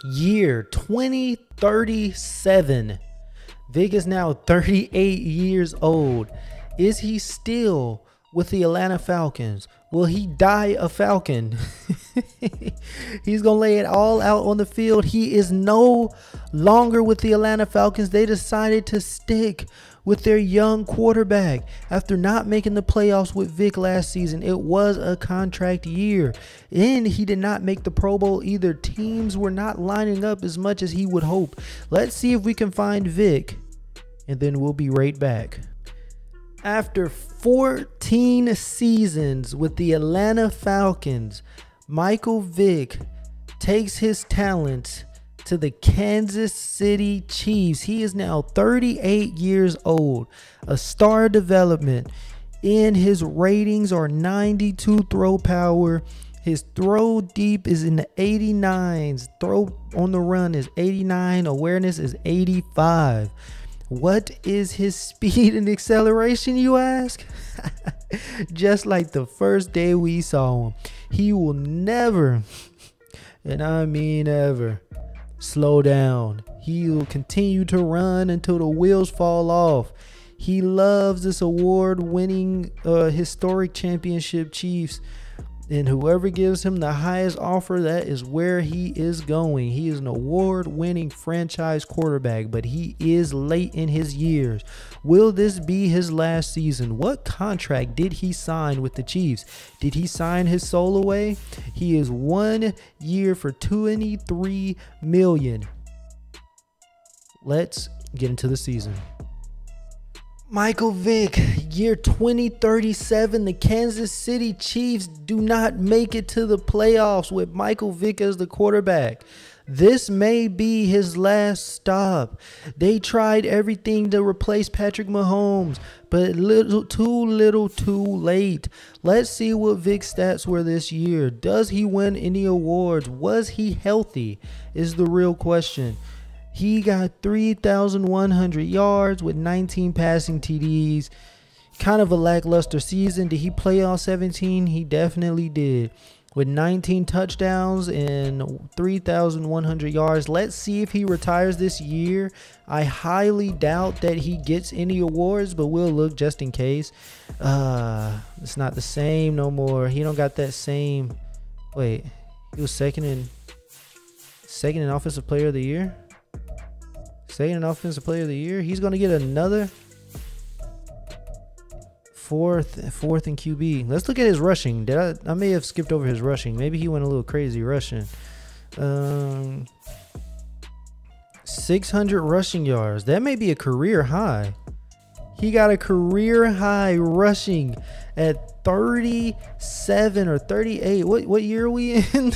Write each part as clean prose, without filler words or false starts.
Year 2037. Vick is now 38 years old. Is he still with the Atlanta Falcons? Will he die a Falcon? He's going to lay it all out on the field. He is no longer with the Atlanta Falcons. They decided to stick with their young quarterback after not making the playoffs with Vick last season. It was a contract year, and he did not make the Pro Bowl either. Teams were not lining up as much as he would hope. Let's see if we can find Vick, and then we'll be right back. After 14 seasons with the Atlanta Falcons, Michael Vick takes his talents to the Kansas City Chiefs. He is now 38 years old, a star development, and his ratings are 92 throw power. His throw deep is in the 89s. Throw on the run is 89. Awareness is 85. What is his speed and acceleration, you ask? Just like the first day we saw him, he will never, and I mean ever, slow down. He will continue to run until the wheels fall off. He loves this award-winning historic championship Chiefs, and whoever gives him the highest offer, that is where he is going. He is an award-winning franchise quarterback, but he is late in his years. Will this be his last season? What contract did he sign with the Chiefs? Did he sign his soul away? He is 1 year for $23 million. Let's get into the season. Michael Vick, year 2037, the Kansas City Chiefs do not make it to the playoffs with Michael Vick as the quarterback. This may be his last stop. They tried everything to replace Patrick Mahomes, but too little too late. Let's see what Vick's stats were this year. Does he win any awards? Was he healthy is the real question. He got 3,100 yards with 19 passing TDs. Kind of a lackluster season. Did he play all 17? He definitely did. With 19 touchdowns and 3,100 yards. Let's see if he retires this year. I highly doubt that he gets any awards, but we'll look just in case. It's not the same no more. He don't got that same. Wait, he was second in Offensive Player of the Year? Second in Offensive Player of the Year. He's going to get another fourth in QB. Let's look at his rushing. I may have skipped over his rushing. Maybe he went a little crazy rushing. 600 rushing yards. That may be a career high. He got a career high rushing at 37 or 38. What year are we in?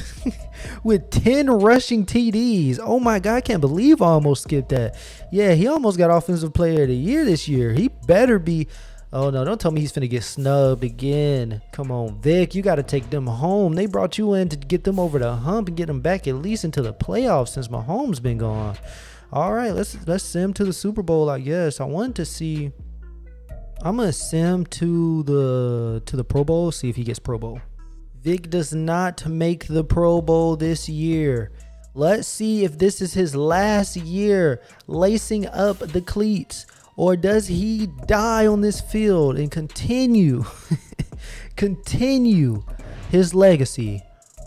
With 10 rushing TDs. Oh my God, I can't believe I almost skipped that. Yeah, he almost got Offensive Player of the Year this year. He better be. Oh no, don't tell me he's finna get snubbed again. Come on, Vick, you got to take them home. They brought you in to get them over the hump and get them back at least into the playoffs since Mahomes been gone. All right, let's send him to the Super Bowl, I guess. I wanted to see. I'm gonna send him to the Pro Bowl, see if he gets Pro Bowl. Vick does not make the Pro Bowl this year. Let's see if this is his last year lacing up the cleats, or does he die on this field and continue his legacy.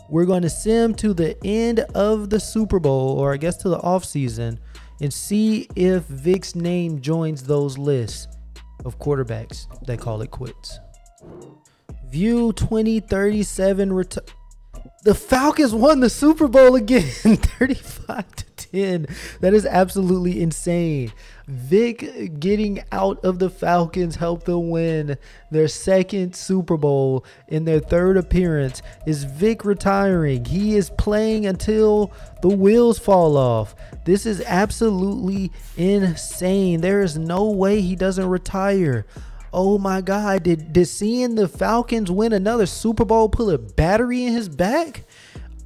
We're going to send him to the end of the Super Bowl, or I guess to the offseason, and see if Vick's name joins those lists of quarterbacks that call it quits. View 2037. The Falcons won the Super Bowl again, 35-10. That is absolutely insane. Vick getting out of the Falcons helped them win their second Super Bowl in their third appearance. Is Vick retiring? He is playing until the wheels fall off. This is absolutely insane. There is no way he doesn't retire. Oh my God, did seeing the Falcons win another Super Bowl put a battery in his back?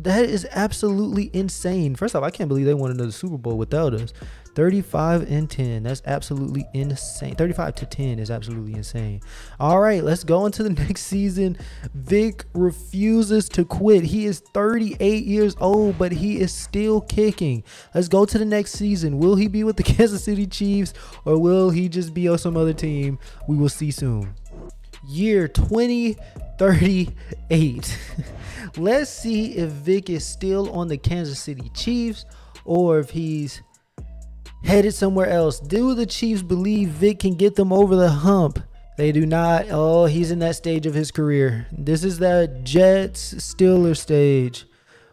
That is absolutely insane. First off, I can't believe they won another Super Bowl without us. 35-10. That's absolutely insane. 35-10 is absolutely insane. All right, let's go into the next season. Vick refuses to quit. He is 38 years old, but he is still kicking. Let's go to the next season. Will he be with the Kansas City Chiefs, or will he just be on some other team? We will see soon. Year 2038. Let's see if Vick is still on the Kansas City Chiefs or if he's headed somewhere else. Do the Chiefs believe Vick can get them over the hump? They do not. Oh, he's in that stage of his career. This is that Jets-Steelers stage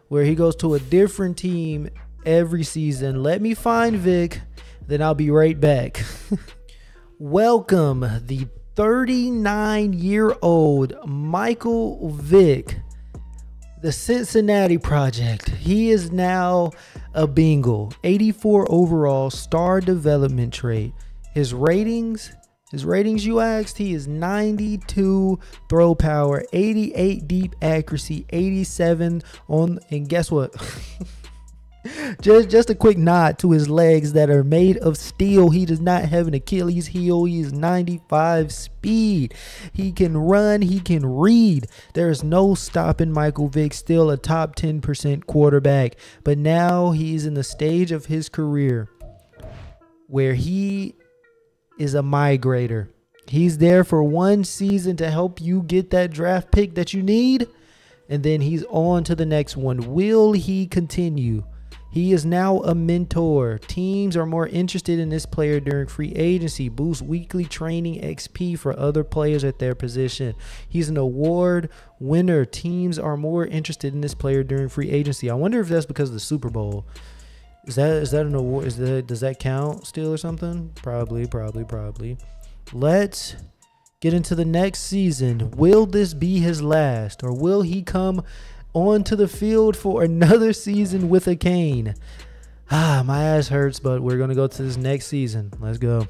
where he goes to a different team every season. Let me find Vick, then I'll be right back. Welcome the 39-year-old Michael Vick, the Cincinnati Project. He is now a Bengal, 84 overall, star development trait. His ratings you asked, he is 92 throw power, 88 deep accuracy, 87 on, and guess what? Just a quick nod to his legs that are made of steel. He does not have an Achilles heel. He is 95 speed. He can run. He can read. There is no stopping Michael Vick. Still a top 10% quarterback. But now he's in the stage of his career where he is a migrator. He's there for one season to help you get that draft pick that you need, and then he's on to the next one. Will he continue? He is now a mentor. Teams are more interested in this player during free agency. Boosts weekly training XP for other players at their position. He's an award winner. Teams are more interested in this player during free agency. I wonder if that's because of the Super Bowl. Is that an award? Does that count still or something? Probably. Let's get into the next season. Will this be his last, or will he come onto the field for another season with a cane? My ass hurts, but we're going to go to this next season. Let's go.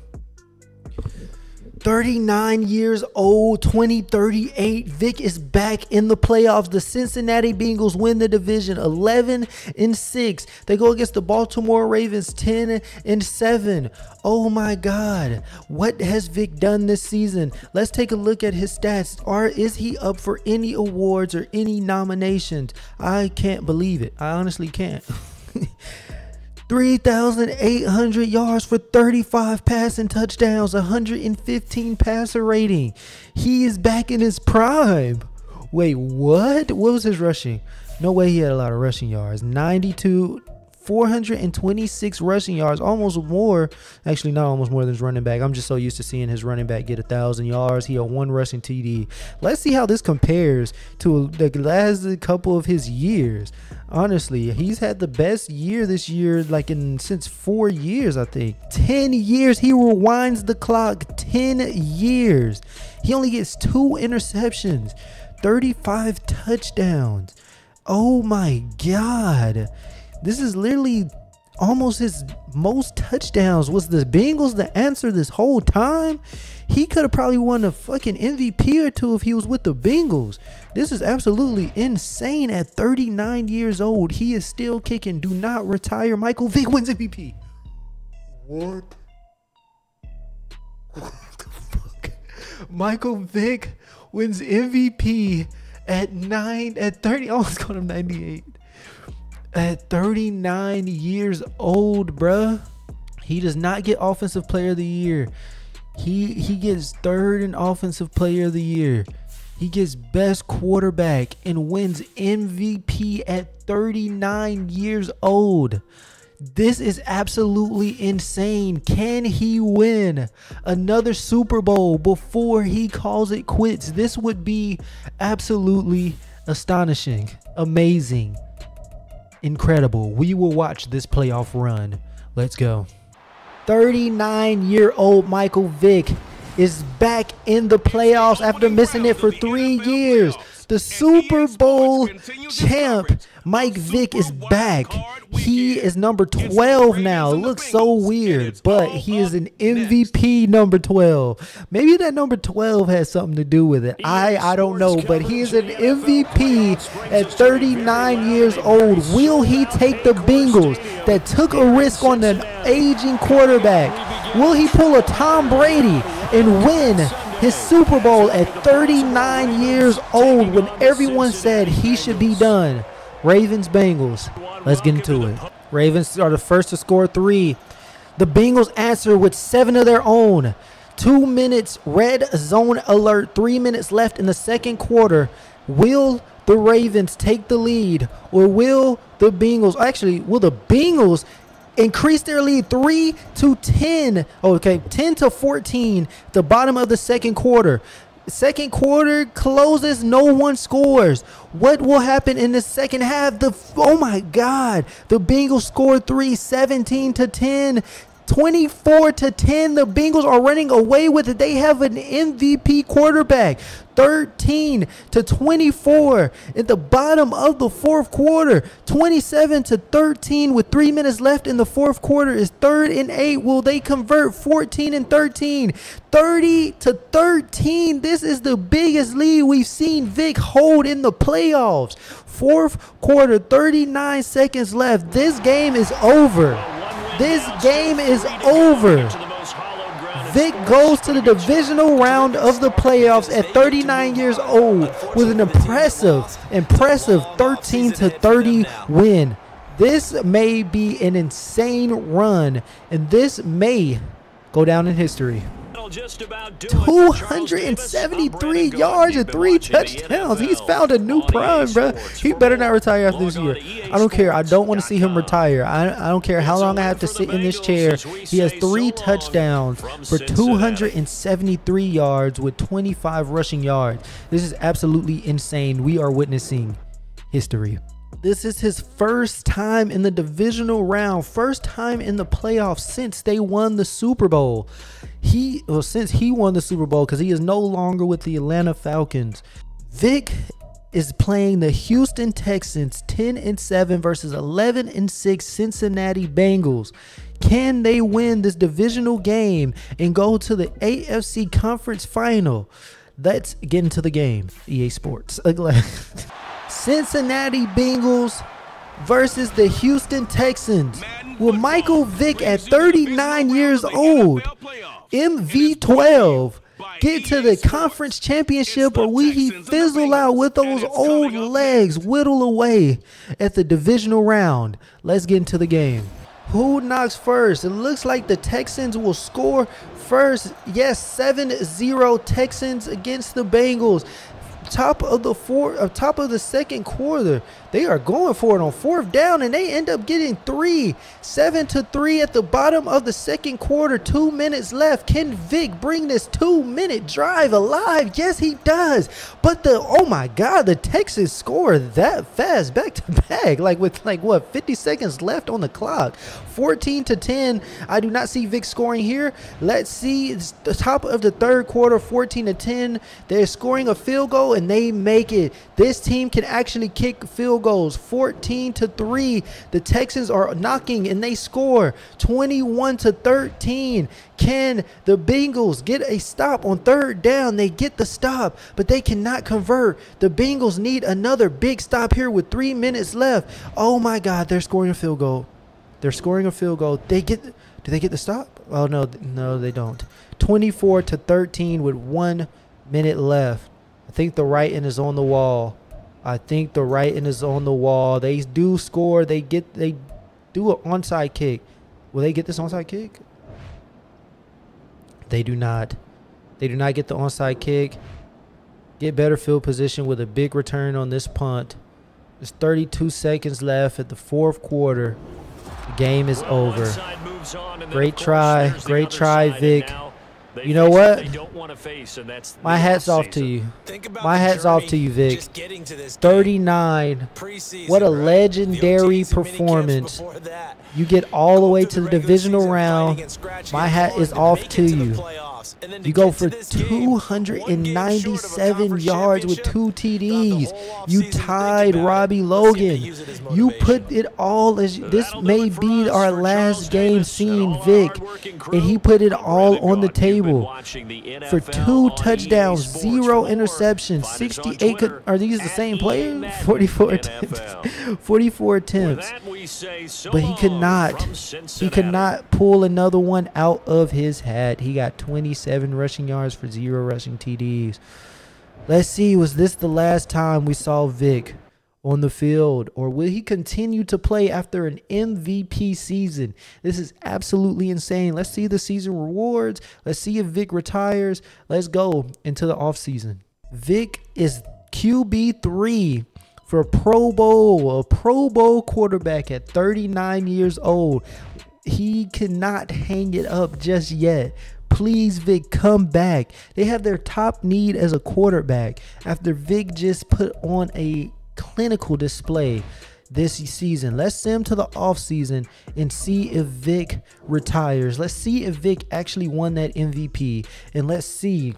39 years old, 2038. Vick is back in the playoffs. The Cincinnati Bengals win the division 11-6. They go against the Baltimore Ravens 10-7. Oh my God. What has Vick done this season? Let's take a look at his stats. Is he up for any awards or any nominations? I can't believe it. I honestly can't. 3,800 yards for 35 passing touchdowns, 115 passer rating. He is back in his prime. Wait, what? What was his rushing? No way he had a lot of rushing yards. 426 rushing yards, almost more. Actually, not almost more than his running back. I'm just so used to seeing his running back get 1,000 yards. He had one rushing TD. Let's see how this compares to the last couple of his years. Honestly, he's had the best year this year, since 4 years, I think. 10 years. He rewinds the clock. 10 years. He only gets 2 interceptions, 35 touchdowns. Oh my God. This is literally almost his most touchdowns. Was the Bengals the answer this whole time? He could have probably won a fucking MVP or 2 if he was with the Bengals. This is absolutely insane. At 39 years old, he is still kicking. Do not retire. Michael Vick wins MVP. What? What the fuck? Michael Vick wins MVP at 30. Oh, let's call him 98. At 39 years old, bruh. He does not get Offensive Player of the Year. He gets 3rd in Offensive Player of the Year. He gets Best Quarterback and wins MVP at 39 years old. This is absolutely insane. Can he win another Super Bowl before he calls it quits? This would be absolutely astonishing, amazing, incredible. We will watch this playoff run. Let's go. 39-year-old Michael Vick is back in the playoffs after missing it for 3 years. The Super Bowl champ Mike Vick is back. He is number 12 now. It looks so weird, but he is an MVP number 12. Maybe that number 12 has something to do with it. I don't know, but he is an MVP at 39 years old. Will he take the Bengals that took a risk on an aging quarterback? Will he pull a Tom Brady and win his Super Bowl at 39 years old when everyone said he should be done? Ravens, Bengals. Let's get into it. Ravens are the first to score 3. The Bengals answer with 7 of their own. 2 minutes, red zone alert, 3 minutes left in the second quarter. Will the Ravens take the lead, or will the Bengals, actually, will the Bengals increase their lead 3-10? Okay, 10-14 at the bottom of the second quarter. Second quarter closes, no one scores. What will happen in the second half? Oh my God, the Bengals scored 3, 17-10. 24-10, the Bengals are running away with it. They have an MVP quarterback. 13-24 at the bottom of the fourth quarter. 27-13 with 3 minutes left in the fourth quarter is 3rd and 8. Will they convert? 14-13. 30-13. This is the biggest lead we've seen Vick hold in the playoffs. Fourth quarter, 39 seconds left. This game is over. This game is over. Vick goes to the divisional round of the playoffs at 39 years old with an impressive 13-30 win. This may be an insane run, and this may go down in history. 273 yards and 3 touchdowns. He's found a new prime, bro. He better not retire after this year. I don't care. I don't want to see him retire. I don't care how long I have to sit in this chair. He has 3 touchdowns for 273 yards with 25 rushing yards. This is absolutely insane. We are witnessing history. This is his first time in the divisional round, first time in the playoffs since they won the Super Bowl. Since he won the Super Bowl, because he is no longer with the Atlanta Falcons. Vick is playing the Houston Texans 10-7 versus 11-6 Cincinnati Bengals. Can they win this divisional game and go to the AFC Conference Final? Let's get into the game. EA Sports. Cincinnati Bengals versus the Houston Texans. Will Michael Vick at 39 years old, MV12, get to the conference championship, or will he fizzle out with those old legs, whittle away at the divisional round? Let's get into the game. Who knocks first? It looks like the Texans will score first. Yes, 7-0 Texans against the Bengals. Top of the second quarter, they are going for it on 4th down, and they end up getting 3. 7-3 at the bottom of the second quarter. 2 minutes left. Can Vick bring this 2-minute drive alive? Yes, he does. But oh my God, the Texans score that fast, back to back, with what, 50 seconds left on the clock. 14-10. I do not see Vick scoring here. Let's see. It's the top of the third quarter. 14-10. They're scoring a field goal, and they make it. This team can actually kick field goals. 14-3. The Texans are knocking, and they score. 21-13. Can the Bengals get a stop on 3rd down? They get the stop, but they cannot convert. The Bengals need another big stop here with 3 minutes left. Oh my God, they're scoring a field goal. They're scoring a field goal. Do they get the stop? Oh no, they don't. 24-13 with 1 minute left. I think the right end is on the wall. They do score. They do an onside kick. Will they get this onside kick? They do not. They do not get the onside kick. Get better field position with a big return on this punt. There's 32 seconds left at the fourth quarter. The game is over. Great try, Vick. You know what? My hat's off to you. My hat's off to you, Vick. 39. What a legendary performance. You get all the way to the divisional round. My hat is off to you. You go for 297 yards with 2 TDs. You tied Robbie Logan. You put it all as this may be our last game seeing Vick, and he put it all on the table for 2 touchdowns, 0 interceptions, 68. Are these the same player? 44 attempts. 44 attempts. But he could not. He could not pull another one out of his hat. He got 27 rushing yards for 0 rushing TDs. Let's see, was this the last time we saw Vick on the field, or will he continue to play after an MVP season? This is absolutely insane. Let's see the season rewards. Let's see if Vick retires. Let's go into the offseason. Vick is QB3 for a Pro Bowl quarterback at 39 years old. He cannot hang it up just yet. Please, Vick, come back. They have their top need as a quarterback after Vick just put on a clinical display this season. Let's send him to the offseason and see if Vick retires. Let's see if Vick actually won that MVP, and let's see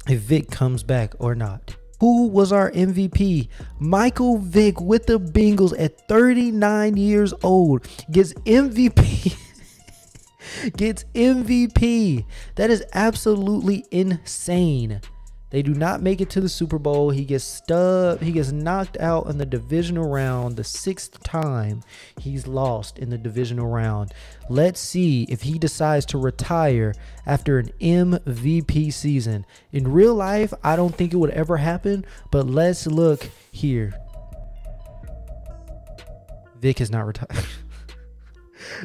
if Vick comes back or not. Who was our MVP? Michael Vick with the Bengals at 39 years old gets MVP. Gets MVP. That is absolutely insane. They do not make it to the Super Bowl. He gets stubbed. He gets knocked out in the divisional round, the 6th time he's lost in the divisional round. Let's see if he decides to retire after an MVP season. In real life, I don't think it would ever happen, but let's look here. Vick is not retired.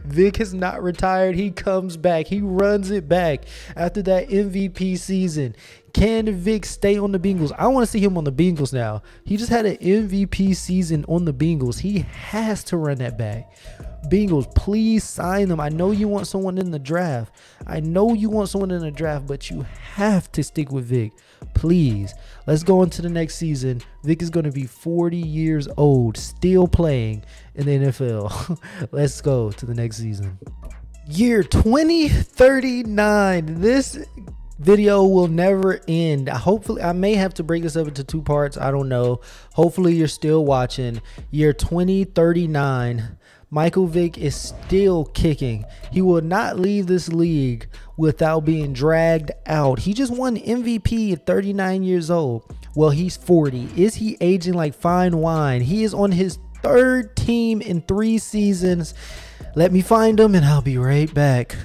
Vick is not retired. He comes back. He runs it back after that MVP season. Can Vick stay on the Bengals? I want to see him on the Bengals now. He just had an MVP season on the Bengals. He has to run that back. Bengals, please sign them. I know you want someone in the draft. I know you want someone in the draft, but you have to stick with Vick. Please. Let's go into the next season. Vick is going to be 40 years old, still playing in the NFL. Let's go to the next season. Year 2039. This video will never end. Hopefully, I may have to break this up into 2 parts. I don't know. Hopefully, you're still watching. Year 2039. Michael Vick is still kicking. He will not leave this league without being dragged out. He just won MVP at 39 years old. Well, he's 40. Is he aging like fine wine? He is on his 3rd team in 3 seasons. Let me find him and I'll be right back.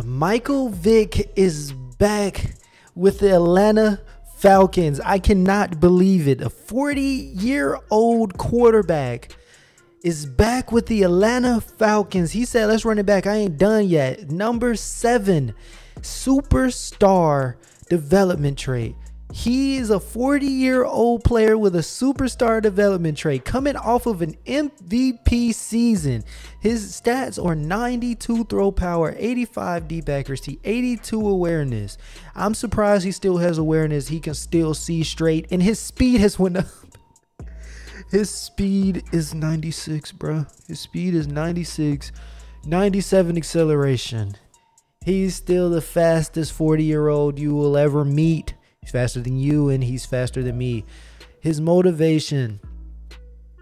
Michael Vick is back with the Atlanta Falcons. I cannot believe it. A 40-year-old quarterback is back with the Atlanta Falcons. He said, let's run it back. I ain't done yet. Number 7, superstar development trait. He is a 40-year-old player with a superstar development trait coming off of an MVP season. His stats are 92 throw power, 85 deep accuracy, 82 awareness. I'm surprised he still has awareness. He can still see straight, and his speed has went up. His speed is 96, bro. His speed is 96, 97 acceleration. He's still the fastest 40-year-old you will ever meet. He's faster than you, and he's faster than me. His motivation.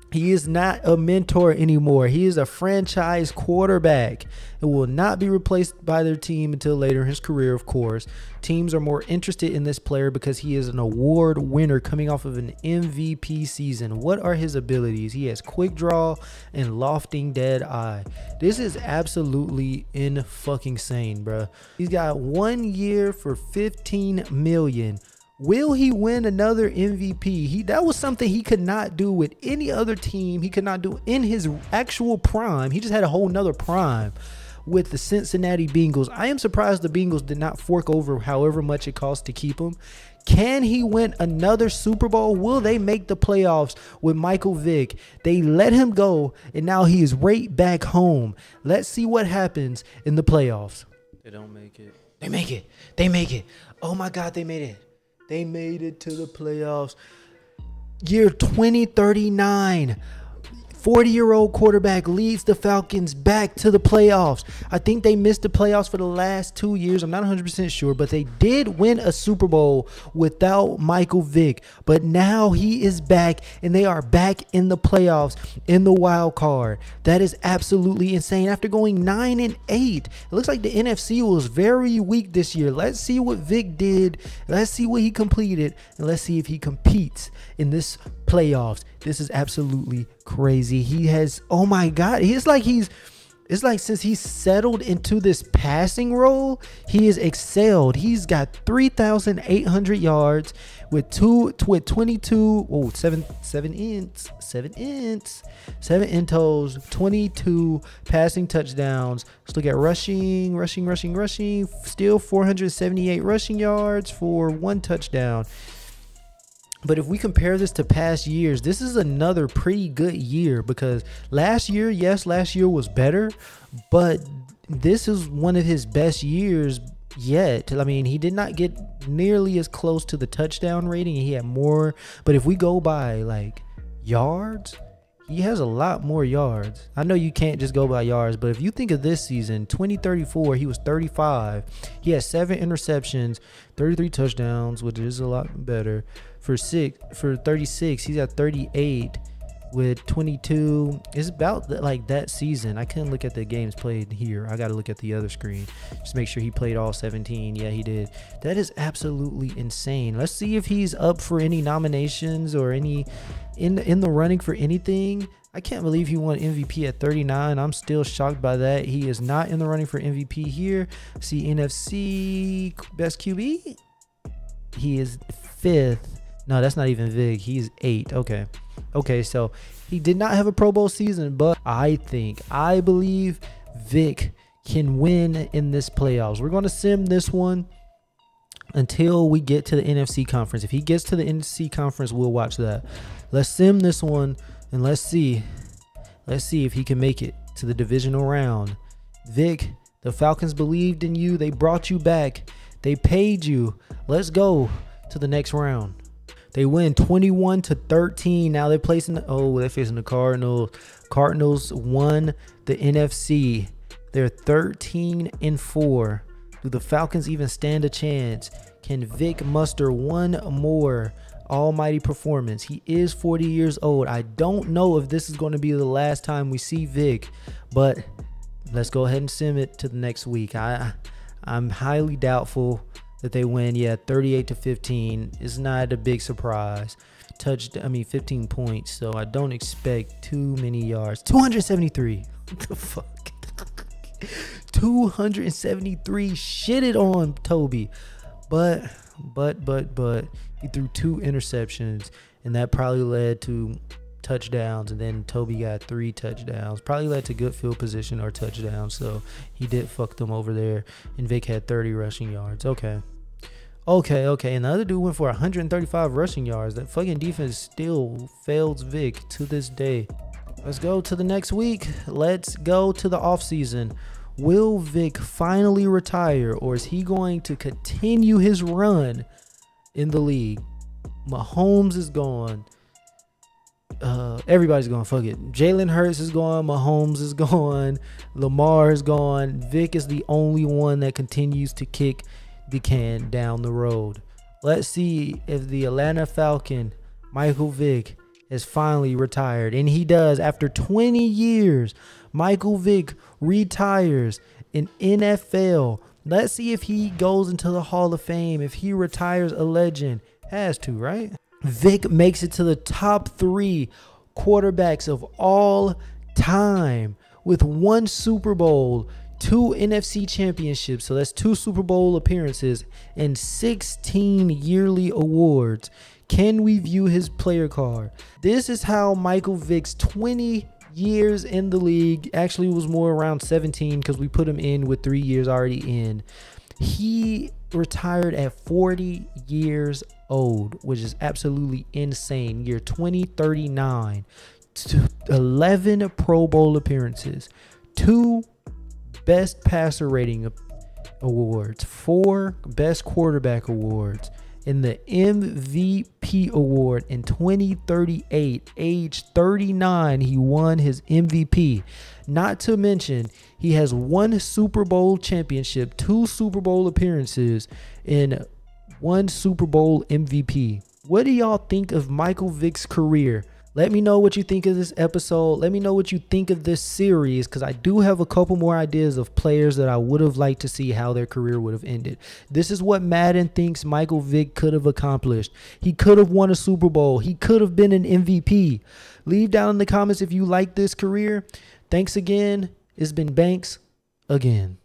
He is not a mentor anymore. He is a franchise quarterback and will not be replaced by their team until later in his career, of course. Teams are more interested in this player because he is an award winner coming off of an MVP season. What are his abilities? He has quick draw and lofting dead eye. This is absolutely insane, bro. He's got 1 year for $15 million. Will he win another MVP? That was something he could not do with any other team. He could not do in his actual prime. He just had a whole nother prime with the Cincinnati Bengals. I am surprised the Bengals did not fork over however much it costs to keep him. Can he win another Super Bowl? Will they make the playoffs with Michael Vick? They let him go, and now he is right back home. Let's see what happens in the playoffs. They don't make it. They make it. They make it. Oh, my God, they made it. They made it to the playoffs. Year 2039. 40-year-old quarterback leads the Falcons back to the playoffs. I think they missed the playoffs for the last 2 years. I'm not 100% sure, but they did win a Super Bowl without Michael Vick. But now he is back, and they are back in the playoffs in the wild card. That is absolutely insane. After going 9-8, it looks like the NFC was very weak this year. Let's see what Vick did. Let's see what he completed, and let's see if he competes in this playoffs. This is absolutely crazy. He has, oh my God, it's like since he's settled into this passing role, he has excelled. He's got 3,800 yards with 22, seven intos, 22 passing touchdowns. Let's look at rushing. Still 478 rushing yards for 1 touchdown. But if we compare this to past years, this is another pretty good year, because last year was better, but this is one of his best years yet. I mean, he did not get nearly as close to the touchdown rating. He had more, but if we go by like yards, he has a lot more yards. I know you can't just go by yards, but if you think of this season, 2034, he was 35. He had 7 interceptions, 33 touchdowns, which is a lot better. For 36, he's at 38 with 22. It's about like that season. I couldn't look at the games played here. I got to look at the other screen. Just make sure he played all 17. Yeah, he did. That is absolutely insane. Let's see if he's up for any nominations or any in the running for anything. I can't believe he won MVP at 39. I'm still shocked by that. He is not in the running for MVP here. See, NFC best QB. He is 5th. No, that's not even Vick. He's 8. Okay, so he did not have a Pro Bowl season, but I believe Vick can win in this playoffs. We're going to sim this one until we get to the NFC conference. If he gets to the NFC conference, we'll watch that. Let's sim this one, and let's see if he can make it to the divisional round. Vick, the Falcons believed in you. They brought you back. They paid you. Let's go to the next round. They win 21-13. Now they're facing the Cardinals. Cardinals won the NFC. They're 13-4. Do the Falcons even stand a chance? Can Vick muster one more almighty performance? He is 40 years old. I don't know if this is going to be the last time we see Vick, but let's go ahead and sim it to the next week. I'm highly doubtful that they win. Yeah, 38-15 is not a big surprise. 15 points, so I don't expect too many yards. 273. What the fuck? 273. Shitted on Toby, but he threw 2 interceptions, and that probably led to touchdowns, and then Toby got 3 touchdowns, probably led to good field position or touchdowns, so he did fuck them over there. And Vick had 30 rushing yards. Okay, and the other dude went for 135 rushing yards. That fucking defense still fails Vick to this day. Let's go to the next week. Let's go to the offseason. Will Vick finally retire, or is he going to continue his run in the league? Mahomes is gone. Everybody's gone. Fuck it. Jalen Hurts is gone. Mahomes is gone. Lamar is gone. Vick is the only one that continues to kick the can down the road. Let's see if the Atlanta Falcon, Michael Vick, has finally retired. And he does. After 20 years, Michael Vick retires in NFL. Let's see if he goes into the Hall of Fame. If he retires a legend. Has to, right? Vick makes it to the top 3 quarterbacks of all time with 1 Super Bowl, 2 NFC championships, so that's 2 Super Bowl appearances, and 16 yearly awards. Can we view his player card? This is how Michael Vick's 20 years in the league, actually was more around 17 because we put him in with 3 years already in. He retired at 40 years old, which is absolutely insane. Year 2039, 11 Pro Bowl appearances, 2 best passer rating awards, 4 best quarterback awards, in the MVP award in 2038. Age 39, he won his MVP. Not to mention, he has one Super Bowl championship, 2 Super Bowl appearances, and 1 Super Bowl MVP. What do y'all think of Michael Vick's career? Let me know what you think of this episode. Let me know what you think of this series, because I do have a couple more ideas of players that I would have liked to see how their career would have ended. This is what Madden thinks Michael Vick could have accomplished. He could have won a Super Bowl. He could have been an MVP. Leave down in the comments if you like this career. Thanks again. It's been Banks again.